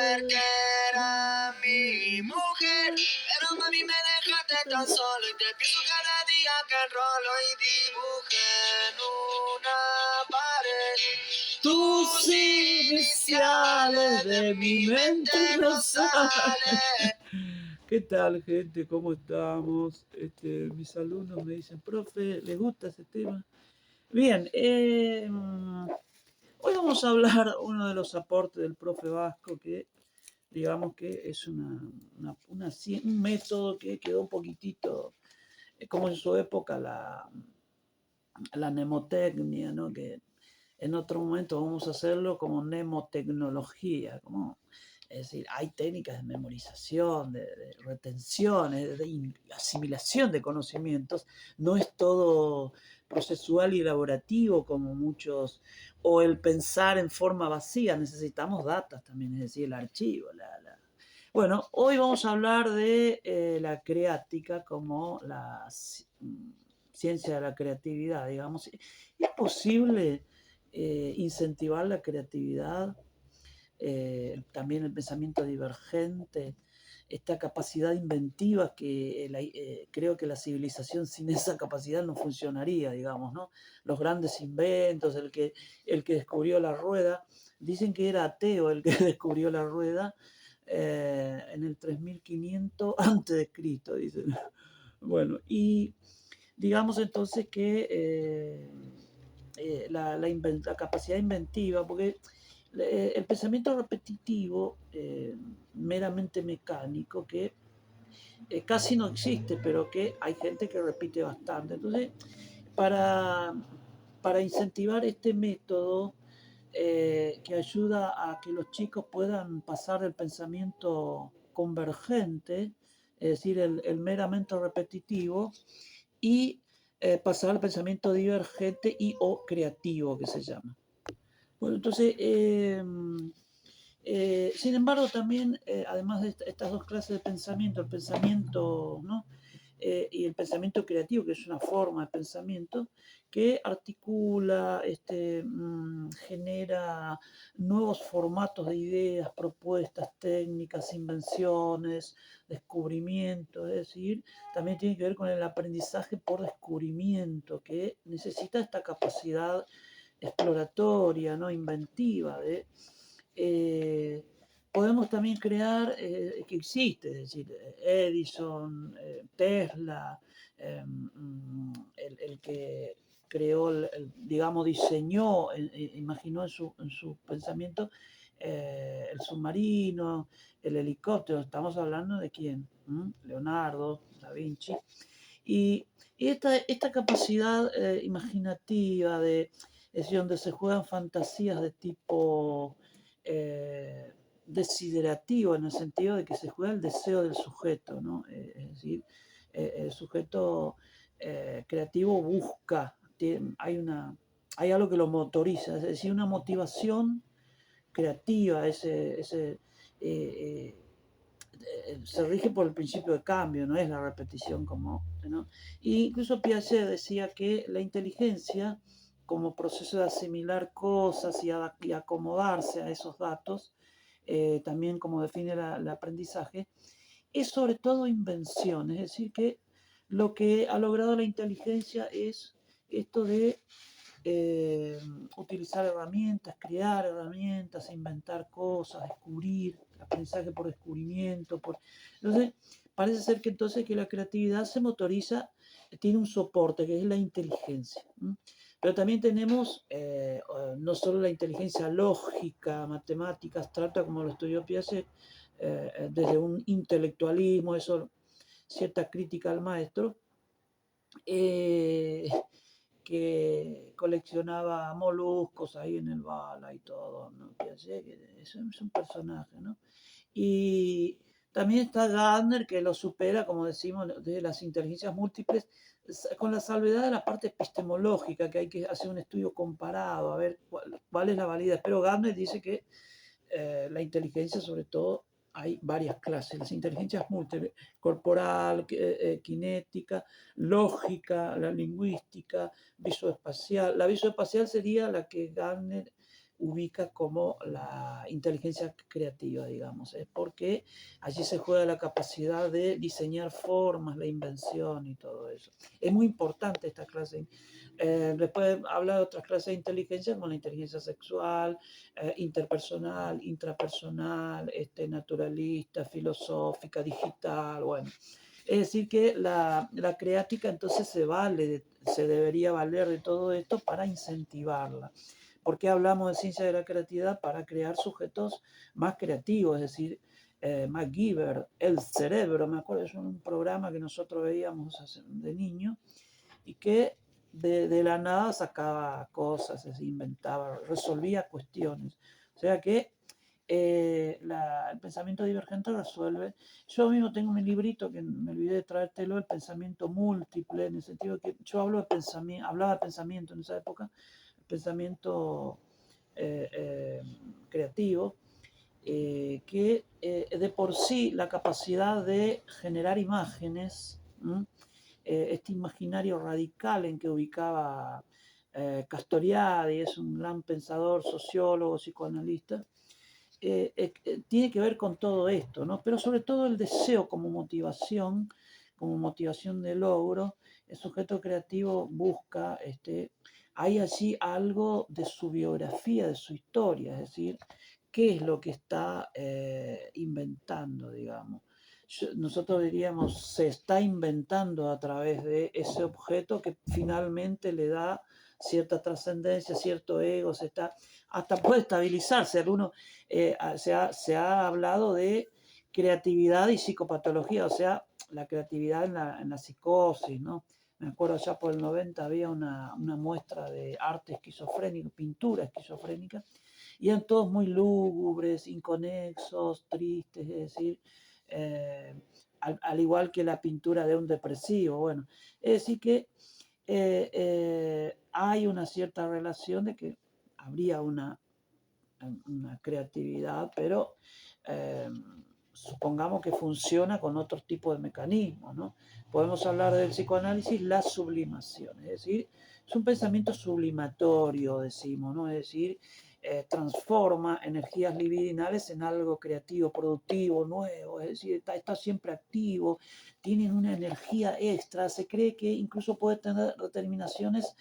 mujer que era mi mujer, pero mami me dejaste tan solo y te pienso cada día que enrolo y dibujé en una pared tus iniciales de mi mente no salen. ¿Qué tal, gente? ¿Cómo estamos? Mis alumnos me dicen, profe, ¿les gusta ese tema? Bien, hoy vamos a hablar uno de los aportes del profe Vasco, que digamos que es un método que quedó un poquitito, como en su época la mnemotecnia, ¿no? Que en otro momento vamos a hacerlo como mnemotecnología, es decir, hay técnicas de memorización, de retención, de asimilación de conocimientos, no es todo procesual y elaborativo como muchos, o el pensar en forma vacía, necesitamos datos también, es decir, el archivo. Bueno, hoy vamos a hablar de la creática como ciencia de la creatividad, digamos. ¿Es posible incentivar la creatividad, también el pensamiento divergente, esta capacidad inventiva que creo que la civilización sin esa capacidad no funcionaría, digamos, ¿no? Los grandes inventos, el que descubrió la rueda, dicen que era ateo el que descubrió la rueda en el 3500 antes de Cristo, dicen. Bueno, y digamos entonces que la capacidad inventiva, porque el pensamiento repetitivo, meramente mecánico, que casi no existe, pero que hay gente que repite bastante. Entonces, para, para incentivar este método, que ayuda a que los chicos puedan pasar del pensamiento convergente, es decir, el meramente repetitivo, y pasar al pensamiento divergente y o creativo, que se llama. Bueno, entonces, sin embargo, también, además de estas dos clases de pensamiento, el pensamiento, ¿no? Y el pensamiento creativo, que es una forma de pensamiento que articula, genera nuevos formatos de ideas, propuestas, técnicas, invenciones, descubrimientos, es decir, también tiene que ver con el aprendizaje por descubrimiento, que necesita esta capacidad exploratoria, ¿no? Inventiva, eh, podemos también crear, que existe, es decir, Edison, Tesla, el que creó, digamos, diseñó, imaginó en su pensamiento el submarino, el helicóptero. Estamos hablando de quién, Leonardo da Vinci. Y, y esta capacidad imaginativa, es decir, donde se juegan fantasías de tipo desiderativo, en el sentido de que se juega el deseo del sujeto, ¿no? Es decir, el sujeto creativo busca, hay algo que lo motoriza, es decir, una motivación creativa, eh, se rige por el principio de cambio, no es la repetición como, ¿no? Y incluso Piaget decía que la inteligencia, como proceso de asimilar cosas y acomodarse a esos datos, también como define el aprendizaje, es sobre todo invención, es decir, que lo que ha logrado la inteligencia es esto de eh, utilizar herramientas, crear herramientas, inventar cosas, descubrir, aprendizaje por descubrimiento. Entonces, parece ser que entonces que la creatividad se motoriza, tiene un soporte que es la inteligencia. Pero también tenemos no solo la inteligencia lógica, matemática, abstracta, como lo estudió Piaget, desde un intelectualismo, eso, cierta crítica al maestro, eh, que coleccionaba moluscos ahí en el Bala y todo, ¿no? Es un personaje, ¿no? Y también está Gardner, que lo supera, como decimos, de las inteligencias múltiples, con la salvedad de la parte epistemológica, que hay que hacer un estudio comparado, a ver cuál es la validez. Pero Gardner dice que la inteligencia, sobre todo, hay varias clases, las inteligencias múltiples, corporal, cinética, lógica, la lingüística, visoespacial. La visoespacial sería la que Gardner ubica como la inteligencia creativa, digamos, es porque allí se juega la capacidad de diseñar formas, la invención y todo eso. Es muy importante esta clase. Después habla de otras clases de inteligencia, como la inteligencia sexual, interpersonal, intrapersonal, naturalista, filosófica, digital, bueno. Es decir, que la creática entonces se debería valer de todo esto para incentivarla. ¿Por qué hablamos de ciencia de la creatividad? Para crear sujetos más creativos, es decir, MacGyver, el cerebro, me acuerdo, es un programa que nosotros veíamos de niño y que de la nada sacaba cosas, inventaba, resolvía cuestiones. O sea que el pensamiento divergente resuelve. Yo mismo tengo un librito que me olvidé de traértelo, el pensamiento múltiple, en el sentido que yo hablaba de pensamiento en esa época, el pensamiento eh, eh, creativo, que de por sí la capacidad de generar imágenes, este imaginario radical en que ubicaba Castoriadis, es un gran pensador, sociólogo, psicoanalista, tiene que ver con todo esto, ¿no? Pero sobre todo el deseo como motivación de logro, el sujeto creativo busca, hay allí algo de su biografía, de su historia, es decir, qué es lo que está inventando, digamos. Nosotros diríamos, se está inventando a través de ese objeto que finalmente le da cierta trascendencia, cierto ego, hasta puede estabilizarse. Se ha hablado de creatividad y psicopatología, o sea, la creatividad en la psicosis, ¿no? Me acuerdo ya por el 90 había una muestra de arte esquizofrénico, pintura esquizofrénica, y eran todos muy lúgubres, inconexos, tristes, es decir, al igual que la pintura de un depresivo. Bueno, es decir que hay una cierta relación de que habría una creatividad, pero eh, supongamos que funciona con otro tipo de mecanismos, ¿no? Podemos hablar del psicoanálisis, la sublimación, es decir, es un pensamiento sublimatorio, decimos, ¿no? Es decir, transforma energías libidinales en algo creativo, productivo, nuevo, es decir, está siempre activo, tienen una energía extra, se cree que incluso puede tener determinaciones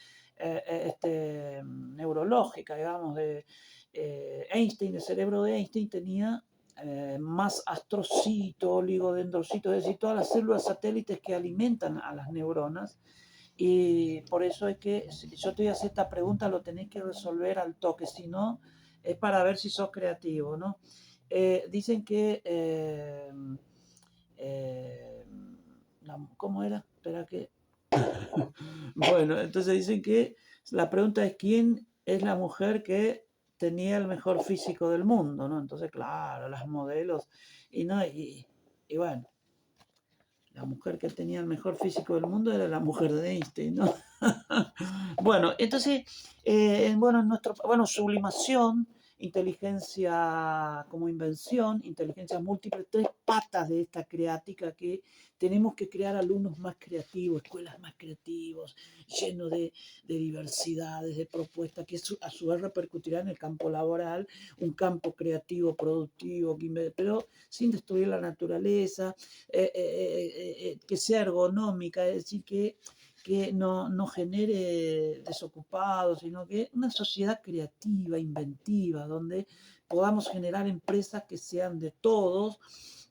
neurológicas, digamos, Einstein, el cerebro de Einstein tenía más astrocitos, oligodendrocitos, es decir, todas las células satélites que alimentan a las neuronas. Y por eso es que si yo te voy a hacer esta pregunta, lo tenés que resolver al toque, si no, es para ver si sos creativo, ¿no? Dicen que... eh, ¿cómo era? Espera que... Bueno, entonces dicen que la pregunta es quién es la mujer que tenía el mejor físico del mundo, ¿no? Entonces, claro, las modelos, y no, y bueno, la mujer que tenía el mejor físico del mundo era la mujer de Einstein, ¿no? Bueno, entonces, bueno, sublimación, inteligencia como invención, inteligencia múltiple, tres patas de esta creática que tenemos que crear alumnos más creativos, escuelas más creativos, llenos de diversidades, de propuestas, que a su vez repercutirá en el campo laboral, un campo creativo, productivo, pero sin destruir la naturaleza, que sea ergonómica, es decir, que no genere desocupados, sino que una sociedad creativa, inventiva, donde podamos generar empresas que sean de todos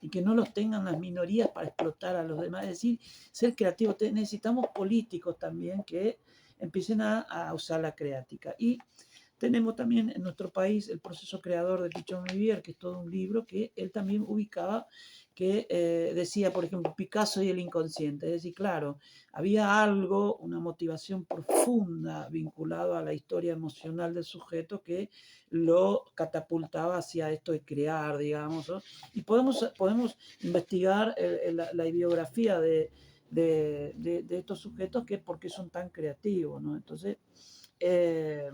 y que no los tengan las minorías para explotar a los demás. Es decir, ser creativos. Necesitamos políticos también que empiecen a usar la creática. Y tenemos también en nuestro país el proceso creador de Pichon Rivière, que es todo un libro que él también ubicaba, que decía, por ejemplo, Picasso y el inconsciente. Es decir, claro, había algo, una motivación profunda vinculada a la historia emocional del sujeto que lo catapultaba hacia esto de crear, digamos, ¿no? Y podemos investigar la biografía de estos sujetos, que por qué son tan creativos, ¿no? Entonces, eh,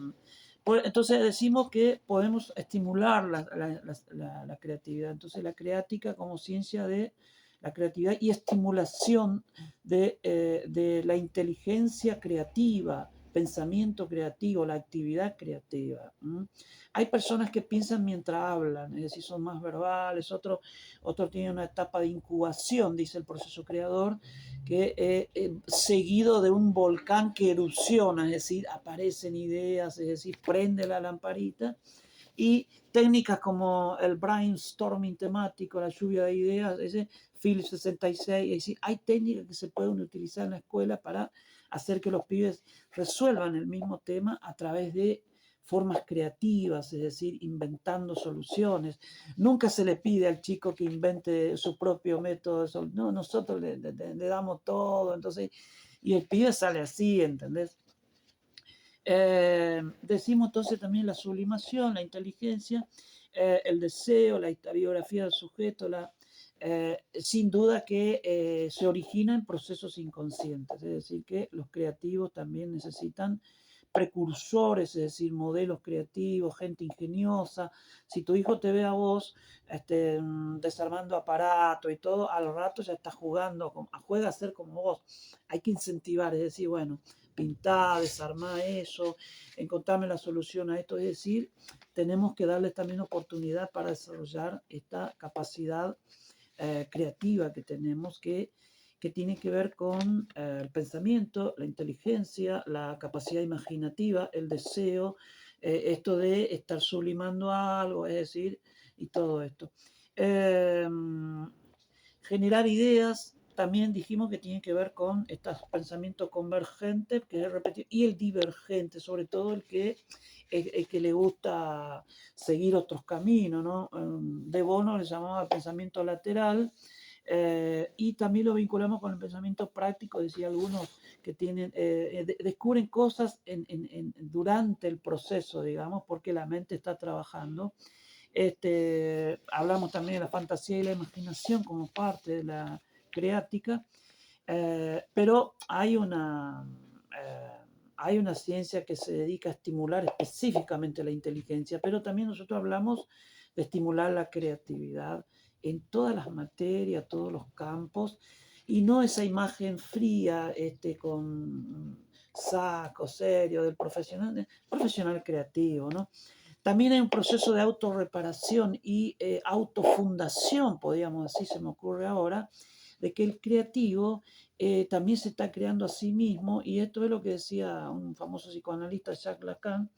entonces decimos que podemos estimular la creatividad. Entonces la creática como ciencia de la creatividad y estimulación de la inteligencia creativa, pensamiento creativo, la actividad creativa. Hay personas que piensan mientras hablan, es decir, son más verbales, otros tienen una etapa de incubación, dice el proceso creador, que seguido de un volcán que erupciona, es decir, aparecen ideas, es decir, prende la lamparita. Y técnicas como el brainstorming temático, la lluvia de ideas, ese Phil 66, es decir, hay técnicas que se pueden utilizar en la escuela para hacer que los pibes resuelvan el mismo tema a través de formas creativas, es decir, inventando soluciones. Nunca se le pide al chico que invente su propio método, no, nosotros le damos todo, entonces, y el pibe sale así, ¿entendés? Decimos entonces también la sublimación, la inteligencia, el deseo, la historiografía del sujeto, sin duda que se origina en procesos inconscientes, es decir, que los creativos también necesitan precursores, es decir, modelos creativos, gente ingeniosa. Si tu hijo te ve a vos desarmando aparato y todo, al rato ya está jugando, juega a ser como vos. Hay que incentivar, es decir, bueno, pintar, desarmar eso, encontrarme la solución a esto, es decir, tenemos que darles también oportunidad para desarrollar esta capacidad creativa que tenemos que tiene que ver con el pensamiento, la inteligencia, la capacidad imaginativa, el deseo, esto de estar sublimando algo, es decir, y todo esto. Eh, Generar ideas, también dijimos que tiene que ver con estos pensamientos convergentes, que es repetir, y el divergente, sobre todo el que le gusta seguir otros caminos, ¿no? De Bono le llamaba pensamiento lateral, y también lo vinculamos con el pensamiento práctico, decía algunos que tienen, descubren cosas durante el proceso, digamos, porque la mente está trabajando. Hablamos también de la fantasía y la imaginación como parte de la creática, pero hay una ciencia que se dedica a estimular específicamente la inteligencia, pero también nosotros hablamos de estimular la creatividad en todas las materias, todos los campos, y no esa imagen fría con saco serio del profesional creativo, ¿no? También hay un proceso de autorreparación y autofundación, podríamos decir, se me ocurre ahora, de que el creativo también se está creando a sí mismo, y esto es lo que decía un famoso psicoanalista, Jacques Lacan,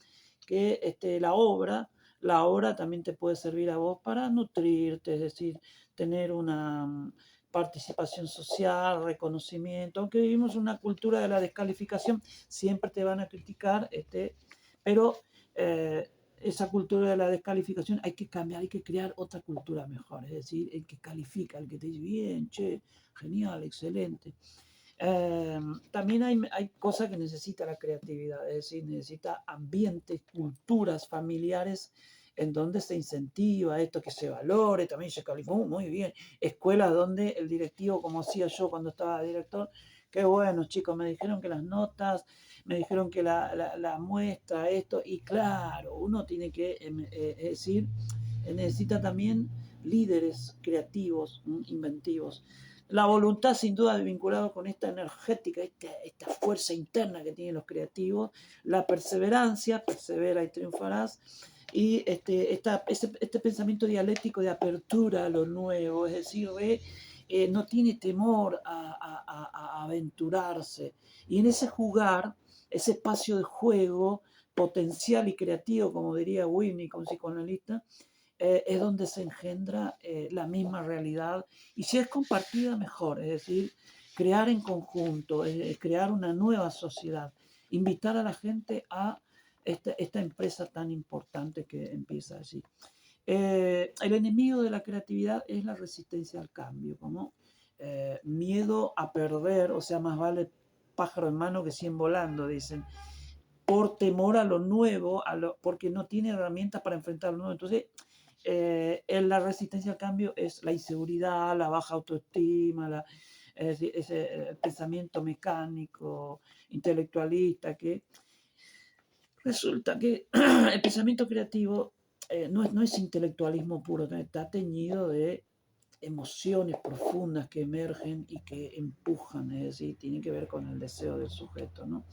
que la obra también te puede servir a vos para nutrirte, es decir, tener una participación social, reconocimiento, aunque vivimos una cultura de la descalificación, siempre te van a criticar, pero esa cultura de la descalificación hay que cambiar, hay que crear otra cultura mejor, es decir, el que califica, el que te dice bien, che, genial, excelente. También hay cosas que necesita la creatividad, es decir, necesita ambientes, culturas familiares en donde se incentiva esto, que se valore, también se califica muy bien, escuelas donde el directivo, como hacía yo cuando estaba director, qué bueno chicos, me dijeron que las notas, me dijeron que la muestra, esto, y claro, uno tiene que, es decir, necesita también líderes creativos, inventivos. La voluntad, sin duda, vinculada con esta energética, esta fuerza interna que tienen los creativos, la perseverancia, persevera y triunfarás, y este pensamiento dialéctico de apertura a lo nuevo, es decir, no tiene temor a aventurarse. Y en ese jugar, ese espacio de juego potencial y creativo, como diría Winnicott, un psicoanalista, es donde se engendra la misma realidad, y si es compartida mejor, es decir, crear en conjunto, crear una nueva sociedad, invitar a la gente a esta empresa tan importante que empieza allí. El enemigo de la creatividad es la resistencia al cambio, como miedo a perder, o sea, más vale pájaro en mano que 100 volando, dicen, por temor a lo nuevo, porque no tiene herramientas para enfrentar lo nuevo. Entonces, la resistencia al cambio es la inseguridad, la baja autoestima, ese pensamiento mecánico, intelectualista, que resulta que el pensamiento creativo no es intelectualismo puro, está teñido de emociones profundas que emergen y que empujan, es decir, tiene que ver con el deseo del sujeto, ¿no?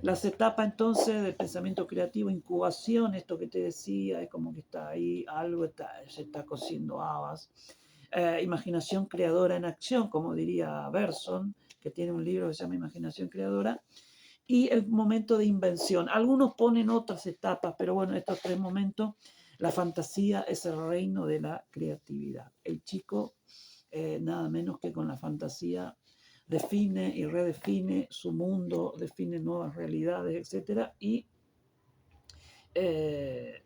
Las etapas entonces del pensamiento creativo, incubación, esto que te decía, es como que está ahí, algo se está cociendo habas. Imaginación creadora en acción, como diría Berson, que tiene un libro que se llama Imaginación Creadora, y el momento de invención. Algunos ponen otras etapas, pero bueno, estos tres momentos, la fantasía es el reino de la creatividad. El chico, nada menos que con la fantasía, define y redefine su mundo, define nuevas realidades, etcétera, y eh,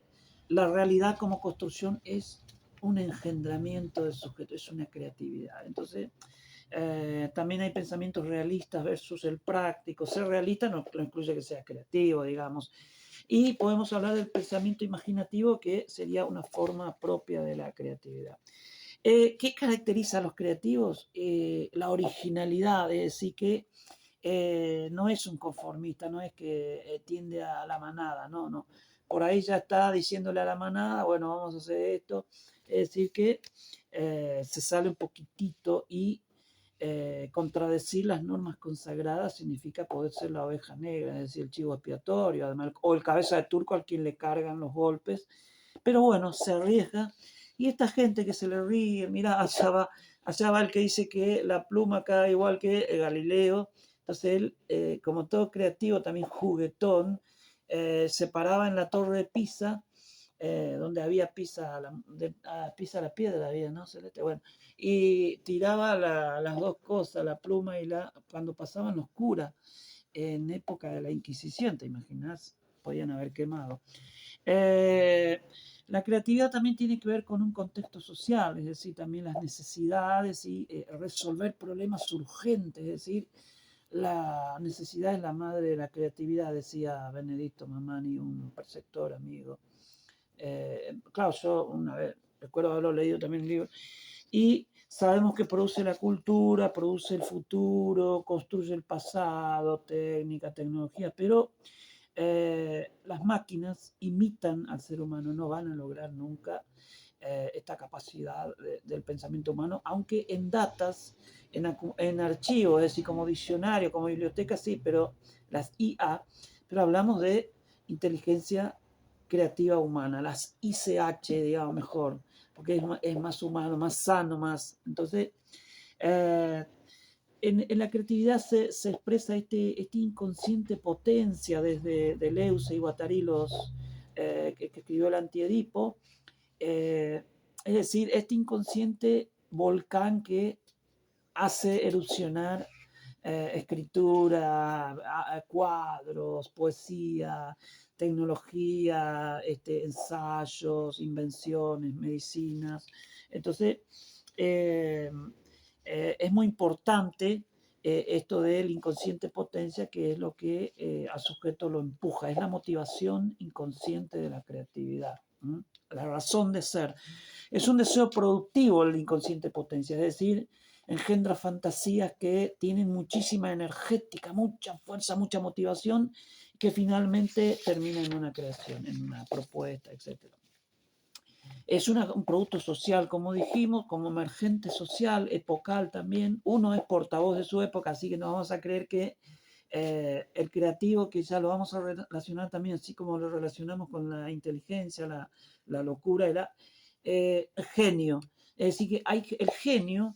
la realidad como construcción es un engendramiento del sujeto, es una creatividad. Entonces, también hay pensamientos realistas versus el práctico. Ser realista no incluye que sea creativo, digamos. Y podemos hablar del pensamiento imaginativo, que sería una forma propia de la creatividad. ¿Qué caracteriza a los creativos? La originalidad, es decir, que no es un conformista, no es que tiende a la manada, no, no. Por ahí ya está diciéndole a la manada, bueno, vamos a hacer esto. Es decir, que se sale un poquitito y contradecir las normas consagradas significa poder ser la oveja negra, es decir, el chivo expiatorio, además, o el cabeza de turco al quien le cargan los golpes. Pero bueno, se arriesga. Y esta gente que se le ríe, mira, allá va el que dice que la pluma cae igual que Galileo. Entonces él, como todo creativo, también juguetón, se paraba en la torre de Pisa, donde había Pisa la piedra, había, ¿no? Celeste, bueno, y tiraba las dos cosas, la pluma y cuando pasaban los curas, en época de la Inquisición, ¿te imaginas? Podían haber quemado. Eh, la creatividad también tiene que ver con un contexto social, es decir, también las necesidades y resolver problemas urgentes, es decir, la necesidad es la madre de la creatividad, decía Benedicto Mamani, un preceptor amigo. Claro, yo una vez, recuerdo haberlo leído también en un libro, y sabemos que produce la cultura, produce el futuro, construye el pasado, técnica, tecnología, pero las máquinas imitan al ser humano, no van a lograr nunca esta capacidad del pensamiento humano, aunque en datas, en archivos, es decir, como diccionario, como biblioteca, sí, pero las IA, pero hablamos de inteligencia creativa humana, las ICH, digamos mejor, porque es más humano, más sano, más. Entonces, eh, en la creatividad se expresa este inconsciente potencia desde Deleuze y Guattari, que escribió el Antiedipo. Eh, es decir, este inconsciente volcán que hace erupcionar escritura, cuadros, poesía, tecnología, ensayos, invenciones, medicinas. Entonces, eh, es muy importante esto del inconsciente potencia, que es lo que al sujeto lo empuja, es la motivación inconsciente de la creatividad, ¿m? La razón de ser. Es un deseo productivo el inconsciente potencia, es decir, engendra fantasías que tienen muchísima energética, mucha fuerza, mucha motivación, que finalmente termina en una creación, en una propuesta, etc. Es un producto social, como dijimos, como emergente social, epocal también. Uno es portavoz de su época, así que no vamos a creer que el creativo, que ya lo vamos a relacionar también, así como lo relacionamos con la inteligencia, la locura, genio. Es decir, que hay el genio,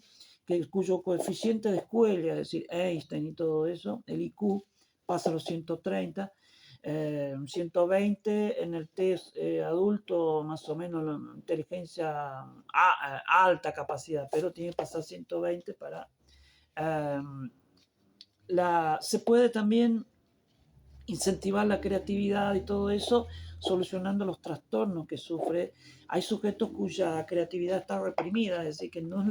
cuyo coeficiente de escuela, es decir, Einstein y todo eso, el IQ, pasa a los 130, 120 en el test adulto, más o menos la inteligencia alta capacidad, pero tiene que pasar 120 para... se puede también incentivar la creatividad y todo eso solucionando los trastornos que sufre. Hay sujetos cuya creatividad está reprimida, es decir, que no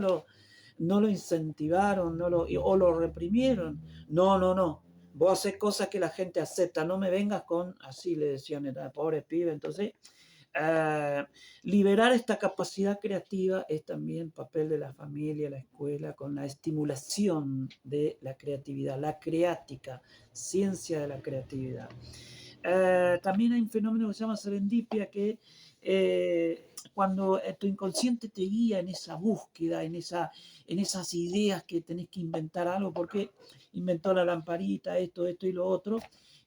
lo incentivaron o lo reprimieron. No, no, no. Vos haces cosas que la gente acepta, no me vengas con, así le decían, pobre pibe. Entonces, liberar esta capacidad creativa es también papel de la familia, la escuela, con la estimulación de la creatividad, la creática, ciencia de la creatividad. También hay un fenómeno que se llama serendipia, que cuando tu inconsciente te guía en esa búsqueda, en esas ideas que tenés que inventar algo, porque inventó la lamparita, esto y lo otro,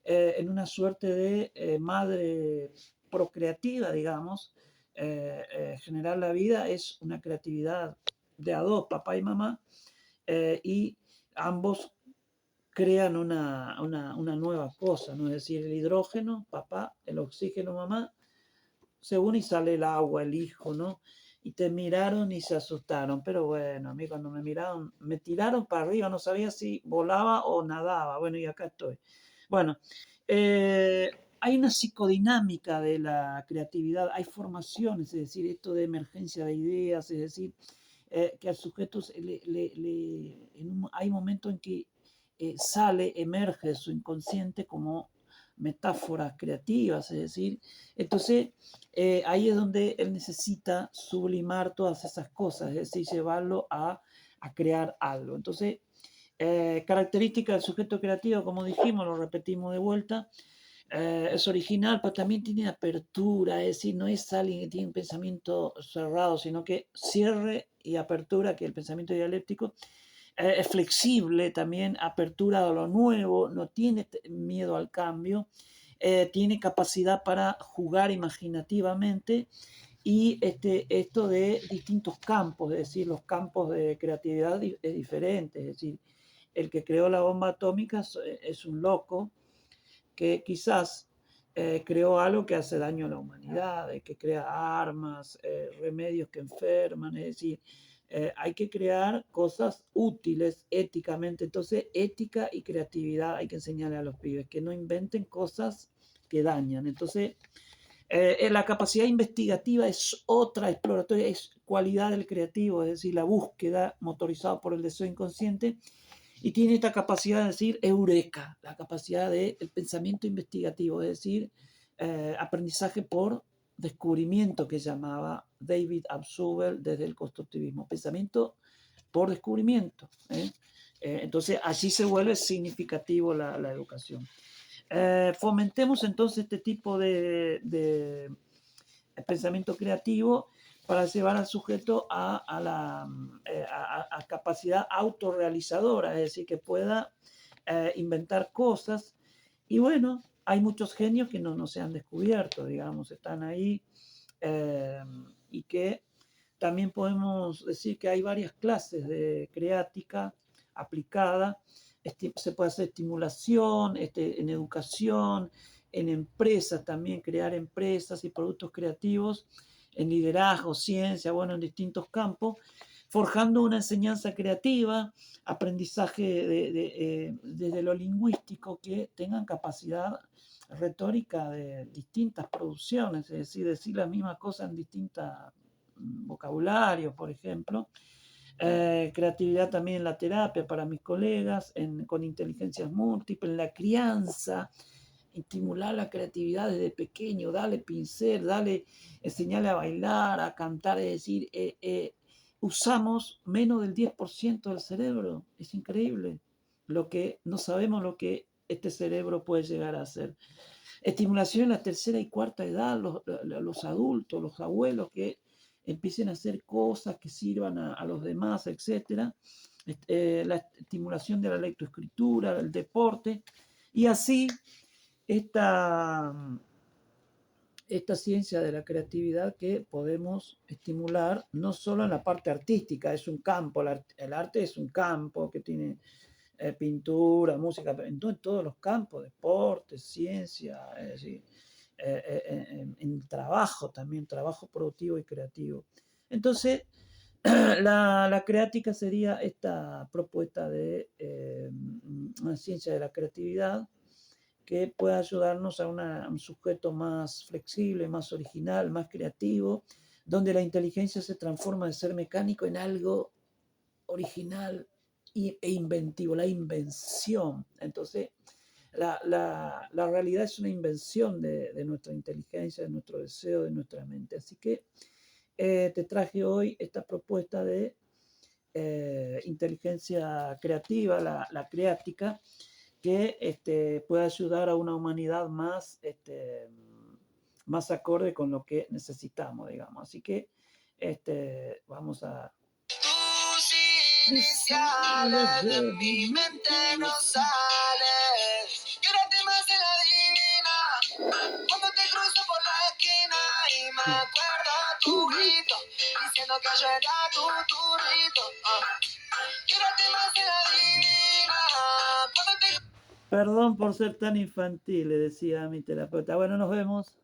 en una suerte de madre procreativa, digamos. Generar la vida es una creatividad de a dos, papá y mamá, y ambos crean una nueva cosa, ¿no? Es decir, el hidrógeno, papá, el oxígeno, mamá, se une y sale el agua, el hijo, ¿no? Y te miraron y se asustaron, pero bueno, a mí cuando me miraron, me tiraron para arriba, no sabía si volaba o nadaba, bueno, y acá estoy. Bueno, eh, hay una psicodinámica de la creatividad, hay formaciones, es decir, esto de emergencia de ideas, es decir, que al sujeto hay momentos en que sale, emerge de su inconsciente como metáforas creativas, es decir, entonces ahí es donde él necesita sublimar todas esas cosas, es decir, llevarlo a crear algo. Entonces, característica del sujeto creativo, como dijimos, lo repetimos de vuelta, es original, pero también tiene apertura, es decir, no es alguien que tiene un pensamiento cerrado, sino que cierre y apertura, que el pensamiento dialéctico es flexible también, apertura a lo nuevo, no tiene miedo al cambio, tiene capacidad para jugar imaginativamente y esto de distintos campos, es decir, los campos de creatividad es diferente, es decir, el que creó la bomba atómica es un loco que quizás creó algo que hace daño a la humanidad, que crea armas, remedios que enferman, es decir, hay que crear cosas útiles éticamente. Entonces, ética y creatividad hay que enseñarle a los pibes, que no inventen cosas que dañan. Entonces, la capacidad investigativa es otra exploratoria, es cualidad del creativo, es decir, la búsqueda motorizada por el deseo inconsciente y tiene esta capacidad de decir eureka, la capacidad del pensamiento investigativo, es decir, aprendizaje por descubrimiento que llamaba David Abzugel desde el constructivismo, pensamiento por descubrimiento. Entonces, allí se vuelve significativo la educación. Fomentemos entonces este tipo de pensamiento creativo para llevar al sujeto a capacidad autorrealizadora, es decir, que pueda inventar cosas. Y bueno, hay muchos genios que no se han descubierto, digamos, están ahí eh, y que también podemos decir que hay varias clases de creática aplicada. Se puede hacer estimulación en educación, en empresas también, crear empresas y productos creativos, en liderazgo, ciencia, bueno, en distintos campos, forjando una enseñanza creativa, aprendizaje desde lo lingüístico, que tengan capacidad retórica de distintas producciones, es decir la misma cosa en distintas vocabulario, por ejemplo. Creatividad también en la terapia para mis colegas, con inteligencias múltiples, en la crianza, estimular la creatividad desde pequeño, dale pincel, dale, enseñarle a bailar, a cantar, es decir, usamos menos del 10% del cerebro, es increíble lo que no sabemos lo que este cerebro puede llegar a hacer. Estimulación en la tercera y cuarta edad, los adultos, los abuelos que empiecen a hacer cosas que sirvan a los demás, etc. La estimulación de la lectoescritura, el deporte, y así esta, esta ciencia de la creatividad que podemos estimular no solo en la parte artística, es un campo, el arte es un campo que tiene pintura, música, en todos los campos, deporte, ciencia, es decir, en trabajo también, trabajo productivo y creativo. Entonces, la creática sería esta propuesta de una ciencia de la creatividad que pueda ayudarnos a un sujeto más flexible, más original, más creativo, donde la inteligencia se transforma de ser mecánico en algo original e inventivo, la invención. Entonces, la realidad es una invención de nuestra inteligencia, de nuestro deseo, de nuestra mente. Así que te traje hoy esta propuesta de inteligencia creativa, la creática, que pueda ayudar a una humanidad más, más acorde con lo que necesitamos, digamos. Así que vamos a... Tus iniciales de mi mente no sales. Quédate más de la acuerdo tu grito, diciendo que yo era tu turrito. Tírate más de la divina. Cuando te Perdón por ser tan infantil, le decía a mi terapeuta. Bueno, nos vemos.